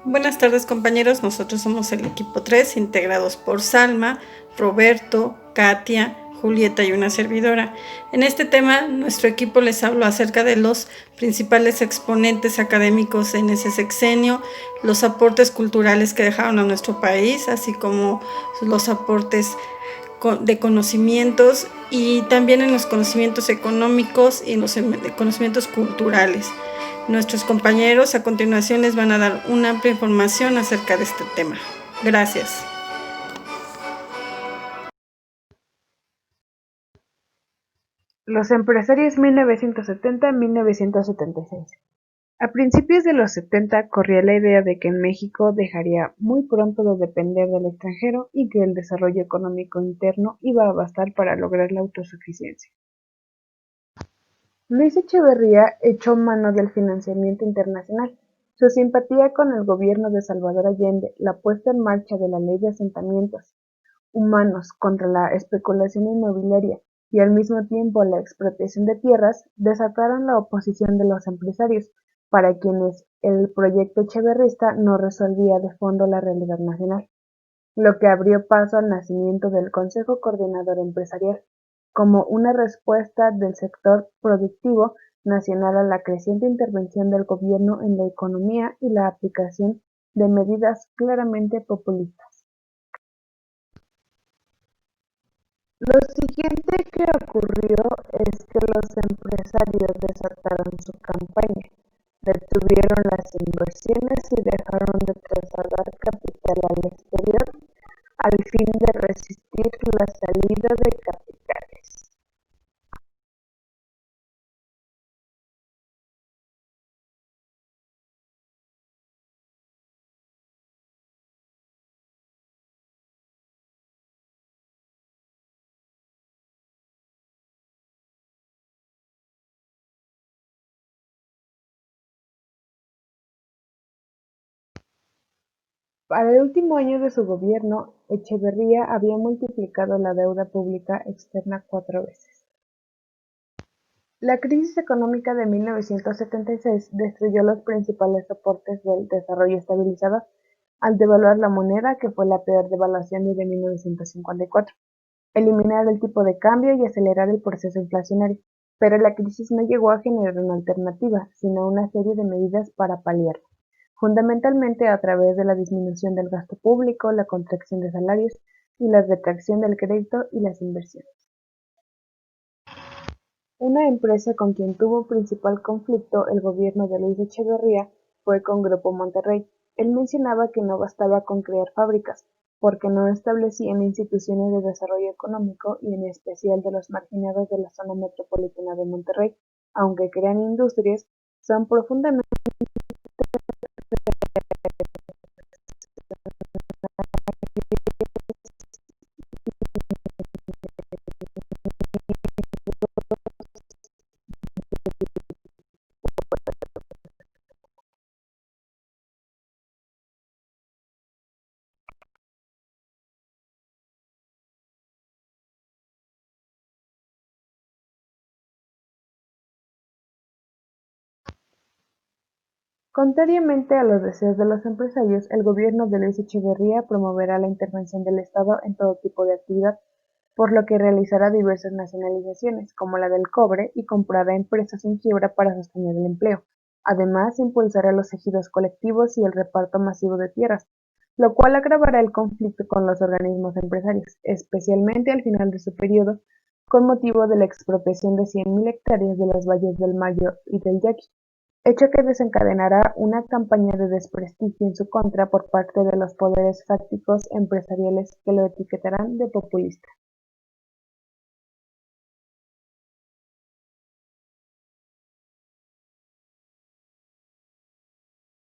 Buenas tardes compañeros, nosotros somos el equipo 3, integrados por Salma, Roberto, Katia, Julieta y una servidora. En este tema, nuestro equipo les habló acerca de los principales exponentes académicos en ese sexenio, los aportes culturales que dejaron a nuestro país, así como los aportes de conocimientos y también en los conocimientos económicos y en los conocimientos culturales. Nuestros compañeros a continuación les van a dar una amplia información acerca de este tema. Gracias. Los empresarios 1970-1976. A principios de los 70 corría la idea de que México dejaría muy pronto de depender del extranjero y que el desarrollo económico interno iba a bastar para lograr la autosuficiencia. Luis Echeverría echó mano del financiamiento internacional. Su simpatía con el gobierno de Salvador Allende, la puesta en marcha de la ley de asentamientos humanos contra la especulación inmobiliaria y al mismo tiempo la expropiación de tierras desataron la oposición de los empresarios, para quienes el proyecto echeverrista no resolvía de fondo la realidad nacional, lo que abrió paso al nacimiento del Consejo Coordinador Empresarial, como una respuesta del sector productivo nacional a la creciente intervención del gobierno en la economía y la aplicación de medidas claramente populistas. Lo siguiente que ocurrió es que los empresarios desataron su campaña, detuvieron las inversiones y dejaron de trasladar capital al exterior al fin de resistir la salida de capitales. Para el último año de su gobierno, Echeverría había multiplicado la deuda pública externa 4 veces. La crisis económica de 1976 destruyó los principales soportes del desarrollo estabilizador al devaluar la moneda, que fue la peor devaluación desde 1954, eliminar el tipo de cambio y acelerar el proceso inflacionario. Pero la crisis no llegó a generar una alternativa, sino una serie de medidas para paliarla, fundamentalmente a través de la disminución del gasto público, la contracción de salarios y la retracción del crédito y las inversiones. Una empresa con quien tuvo principal conflicto el gobierno de Luis Echeverría fue con Grupo Monterrey. Él mencionaba que no bastaba con crear fábricas, porque no establecían instituciones de desarrollo económico y en especial de los marginados de la zona metropolitana de Monterrey, aunque crean industrias, son profundamente contrariamente a los deseos de los empresarios, el gobierno de Luis Echeverría promoverá la intervención del Estado en todo tipo de actividad, por lo que realizará diversas nacionalizaciones, como la del cobre, y comprará empresas en quiebra para sostener el empleo. Además, impulsará los ejidos colectivos y el reparto masivo de tierras, lo cual agravará el conflicto con los organismos empresarios, especialmente al final de su periodo, con motivo de la expropiación de 100.000 hectáreas de los valles del Mayo y del Yaqui, hecho que desencadenará una campaña de desprestigio en su contra por parte de los poderes fácticos empresariales, que lo etiquetarán de populista.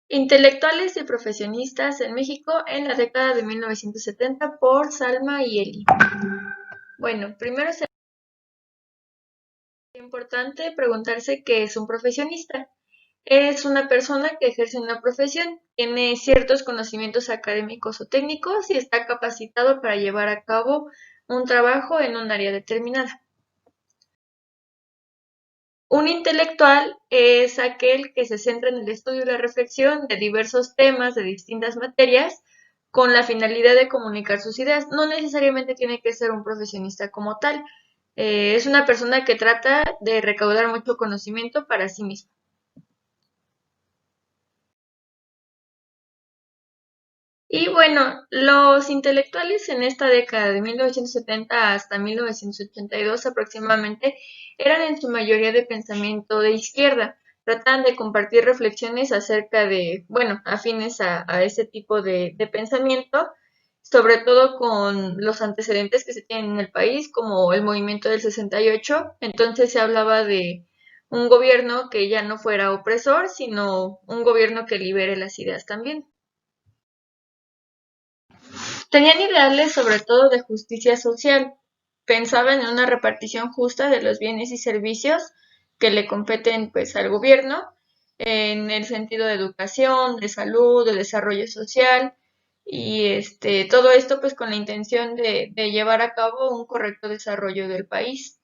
Intelectuales y profesionistas en México en la década de 1970 por Salma y Eli. Bueno, primero es importante preguntarse qué es un profesionista. Es una persona que ejerce una profesión, tiene ciertos conocimientos académicos o técnicos y está capacitado para llevar a cabo un trabajo en un área determinada. Un intelectual es aquel que se centra en el estudio y la reflexión de diversos temas, de distintas materias, con la finalidad de comunicar sus ideas. No necesariamente tiene que ser un profesionista como tal. Es una persona que trata de recaudar mucho conocimiento para sí misma. Y bueno, los intelectuales en esta década de 1970 hasta 1982 aproximadamente eran en su mayoría de pensamiento de izquierda. Tratan de compartir reflexiones acerca de, bueno, afines a ese tipo de pensamiento, sobre todo con los antecedentes que se tienen en el país, como el movimiento del 68. Entonces se hablaba de un gobierno que ya no fuera opresor, sino un gobierno que libere las ideas también. Tenían ideales sobre todo de justicia social. Pensaban en una repartición justa de los bienes y servicios que le competen pues al gobierno en el sentido de educación, de salud, de desarrollo social y todo esto pues con la intención de llevar a cabo un correcto desarrollo del país.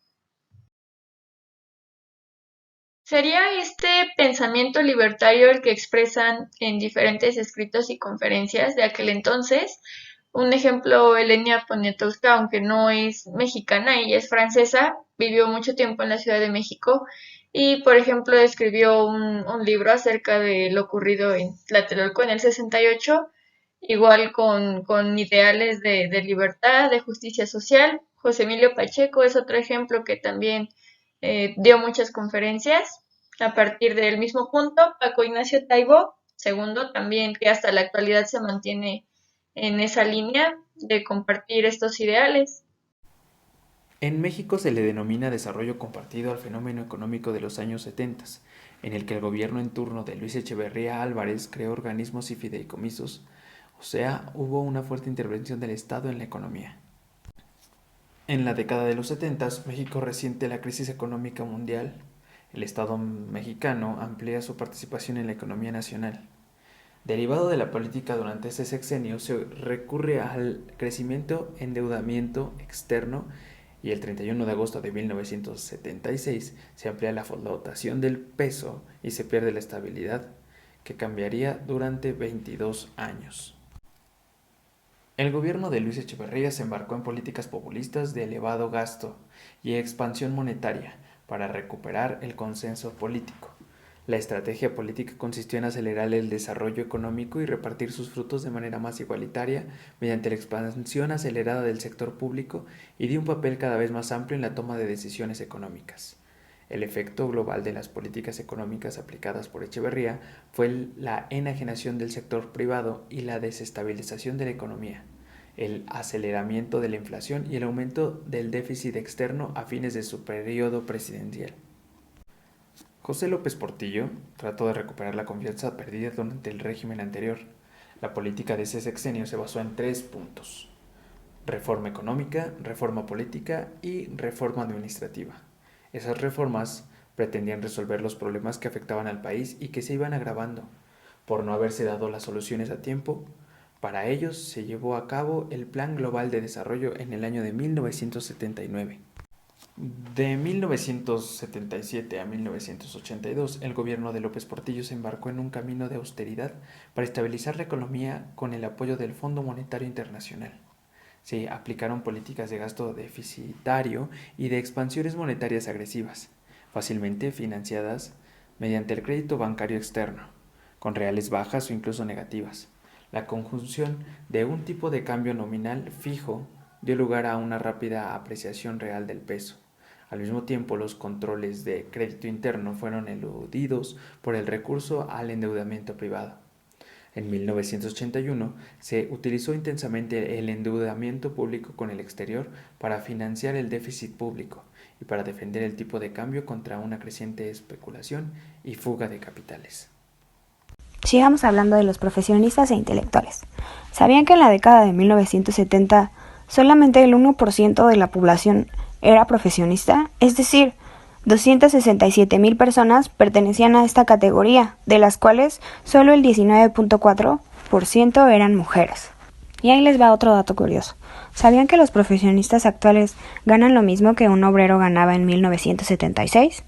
Sería este pensamiento libertario el que expresan en diferentes escritos y conferencias de aquel entonces. Un ejemplo, Elenia Poniatowska, aunque no es mexicana, ella es francesa, vivió mucho tiempo en la Ciudad de México y, por ejemplo, escribió un libro acerca de lo ocurrido en Tlatelolco en el 68, igual con ideales de libertad, de justicia social. José Emilio Pacheco es otro ejemplo que también dio muchas conferencias a partir del mismo punto. Paco Ignacio Taibo, segundo, también que hasta la actualidad se mantiene en esa línea de compartir estos ideales. En México se le denomina desarrollo compartido al fenómeno económico de los años 70, en el que el gobierno en turno de Luis Echeverría Álvarez creó organismos y fideicomisos, o sea, hubo una fuerte intervención del Estado en la economía. En la década de los 70, México resiente la crisis económica mundial. El Estado mexicano amplía su participación en la economía nacional. Derivado de la política durante ese sexenio, se recurre al crecimiento, endeudamiento externo y el 31 de agosto de 1976 se amplía la dotación del peso y se pierde la estabilidad, que cambiaría durante 22 años. El gobierno de Luis Echeverría se embarcó en políticas populistas de elevado gasto y expansión monetaria para recuperar el consenso político. La estrategia política consistió en acelerar el desarrollo económico y repartir sus frutos de manera más igualitaria mediante la expansión acelerada del sector público y de un papel cada vez más amplio en la toma de decisiones económicas. El efecto global de las políticas económicas aplicadas por Echeverría fue la enajenación del sector privado y la desestabilización de la economía, el aceleramiento de la inflación y el aumento del déficit externo a fines de su periodo presidencial. José López Portillo trató de recuperar la confianza perdida durante el régimen anterior. La política de ese sexenio se basó en 3 puntos: reforma económica, reforma política y reforma administrativa. Esas reformas pretendían resolver los problemas que afectaban al país y que se iban agravando. Por no haberse dado las soluciones a tiempo, para ellos se llevó a cabo el Plan Global de Desarrollo en el año de 1979. De 1977 a 1982, el gobierno de López Portillo se embarcó en un camino de austeridad para estabilizar la economía con el apoyo del Fondo Monetario Internacional. Se aplicaron políticas de gasto deficitario y de expansiones monetarias agresivas, fácilmente financiadas mediante el crédito bancario externo, con reales bajas o incluso negativas. La conjunción de un tipo de cambio nominal fijo dio lugar a una rápida apreciación real del peso. Al mismo tiempo, los controles de crédito interno fueron eludidos por el recurso al endeudamiento privado. En 1981 se utilizó intensamente el endeudamiento público con el exterior para financiar el déficit público y para defender el tipo de cambio contra una creciente especulación y fuga de capitales. Sigamos hablando de los profesionistas e intelectuales. ¿Sabían que en la década de 1970 solamente el 1% de la población era profesionista? Es decir, 267,000 personas pertenecían a esta categoría, de las cuales solo el 19.4% eran mujeres. Y ahí les va otro dato curioso. ¿Sabían que los profesionistas actuales ganan lo mismo que un obrero ganaba en 1976?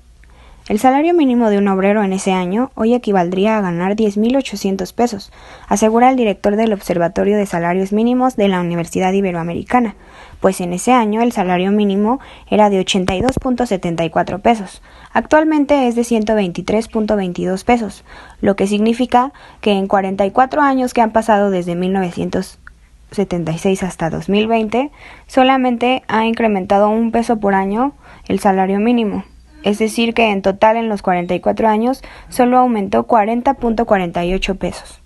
El salario mínimo de un obrero en ese año hoy equivaldría a ganar 10.800 pesos, asegura el director del Observatorio de Salarios Mínimos de la Universidad Iberoamericana, pues en ese año el salario mínimo era de 82.74 pesos. Actualmente es de 123.22 pesos, lo que significa que en 44 años que han pasado desde 1976 hasta 2020, solamente ha incrementado 1 peso por año el salario mínimo. Es decir que en total en los 44 años solo aumentó 40.48 pesos.